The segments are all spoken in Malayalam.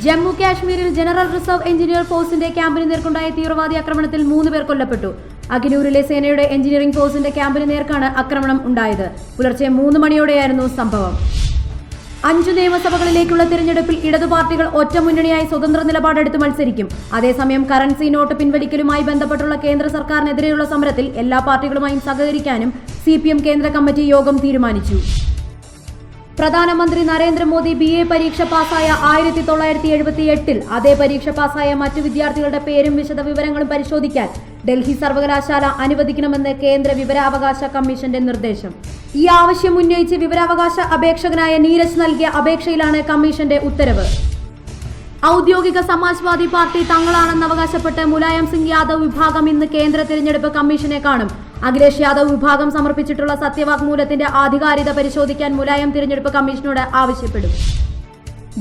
ജമ്മു കാശ്മീരിൽ ജനറൽ റിസർവ് എഞ്ചിനീയർ ഫോഴ്സിന്റെ ക്യാമ്പിന് നേർക്കുണ്ടായ തീവ്രവാദി ആക്രമണത്തിൽ 3 പേർ കൊല്ലപ്പെട്ടു. അഖിനൂരിലെ സേനയുടെ എഞ്ചിനീയറിംഗ് ഫോഴ്സിന്റെ ക്യാമ്പിന് നേർക്കാണ് ആക്രമണം ഉണ്ടായത്. പുലർച്ചെ 3 മണിയോടെയായിരുന്നു സംഭവം. 5 നിയമസഭകളിലേക്കുള്ള തിരഞ്ഞെടുപ്പിൽ ഇടതു പാർട്ടികൾ ഒറ്റമുന്നണിയായി സ്വതന്ത്ര നിലപാടെടുത്ത് മത്സരിക്കും. അതേസമയം കറൻസി നോട്ട് പിൻവലിക്കലുമായി ബന്ധപ്പെട്ടുള്ള കേന്ദ്ര സർക്കാരിനെതിരെയുള്ള സമരത്തിൽ എല്ലാ പാർട്ടികളുമായും സഹകരിക്കാനും CPM കേന്ദ്ര കമ്മിറ്റി യോഗം തീരുമാനിച്ചു. പ്രധാനമന്ത്രി നരേന്ദ്രമോദി BA പരീക്ഷ പാസ്സായ 1978-ൽ അതേ പരീക്ഷ പാസ്സായ മറ്റു വിദ്യാർത്ഥികളുടെ പേരും വിശദവിവരങ്ങളും പരിശോധിക്കാൻ ഡൽഹി സർവകലാശാല അനുവദിക്കണമെന്ന് കേന്ദ്ര വിവരാവകാശ കമ്മീഷന്റെ നിർദ്ദേശം. ഈ ആവശ്യം ഉന്നയിച്ച് വിവരാവകാശ അപേക്ഷകനായ നീരജ് നൽകിയ അപേക്ഷയിലാണ് കമ്മീഷന്റെ ഉത്തരവ്. ഔദ്യോഗിക സമാജ്വാദി പാർട്ടി തങ്ങളാണെന്ന് അവകാശപ്പെട്ട് മുലായം സിംഗ് യാദവ് വിഭാഗം ഇന്ന് കേന്ദ്ര തിരഞ്ഞെടുപ്പ് കമ്മീഷനെ കാണും. അഖിലേഷ് യാദവ് വിഭാഗം സമർപ്പിച്ചിട്ടുള്ള സത്യവാങ്മൂലത്തിന്റെ ആധികാരികത പരിശോധിക്കാൻ മുലായം തിരഞ്ഞെടുപ്പ് കമ്മീഷനോട് ആവശ്യപ്പെടും.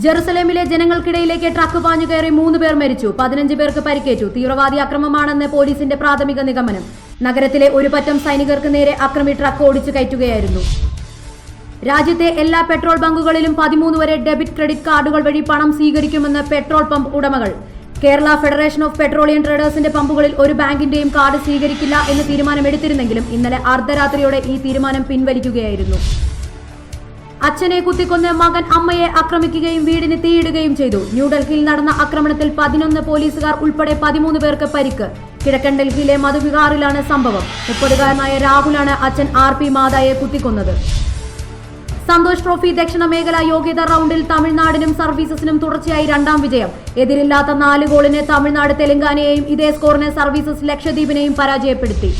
ജെറുസലേമിലെ ജനങ്ങൾക്കിടയിലേക്ക് ട്രക്ക് പാഞ്ഞു കയറി 3 പേർ മരിച്ചു, 15 പേർക്ക് പരിക്കേറ്റു. തീവ്രവാദി ആക്രമണമാണെന്ന് പോലീസിന്റെ പ്രാഥമിക നിഗമനം. നഗരത്തിലെ ഒരു പറ്റം സൈനികർക്ക് നേരെ ആക്രമി ട്രക്ക് ഓടിച്ചു കയറ്റുകയായിരുന്നു. രാജ്യത്തെ എല്ലാ പെട്രോൾ ബങ്കുകളിലും 13 വരെ ഡെബിറ്റ് ക്രെഡിറ്റ് കാർഡുകൾ വഴി പണം സ്വീകരിക്കുമെന്ന് പെട്രോൾ പമ്പ് ഉടമകൾ. കേരള ഫെഡറേഷൻ ഓഫ് പെട്രോളിയം ട്രേഡേഴ്സിന്റെ പമ്പുകളിൽ ഒരു ബാങ്കിന്റെയും കാർഡ് സ്വീകരിക്കില്ല എന്ന് തീരുമാനമെടുത്തിരുന്നെങ്കിലും ഇന്നലെ അർദ്ധരാത്രിയോടെ ഈ തീരുമാനം പിൻവലിക്കുകയായിരുന്നു. അച്ഛനെ കുത്തിക്കൊന്ന് മകൻ അമ്മയെ ആക്രമിക്കുകയും വീടിന് തീയിടുകയും ചെയ്തു. ന്യൂഡൽഹിയിൽ നടന്ന ആക്രമണത്തിൽ 11 പോലീസുകാർ ഉൾപ്പെടെ 13 പേർക്ക് പരിക്ക്. കിഴക്കൻ ഡൽഹിയിലെ മധുവിഹാറിലാണ് സംഭവം. 30-കാരനായ രാഹുലാണ് അച്ഛൻ RP മാതായെ കുത്തിക്കൊന്നത്. സന്തോഷ് ട്രോഫി ദക്ഷിണ മേഖല യോഗ്യതാ റൗണ്ടിൽ തമിഴ്നാടിനും സർവീസസിനും തുടർച്ചയായി 2ാം വിജയം. എതിരില്ലാത്ത 4 ഗോളിന് തമിഴ്നാട് തെലങ്കാനയെയും ഇതേ സ്കോറിന് സർവീസസ് ലക്ഷദ്വീപിനെയും പരാജയപ്പെടുത്തി.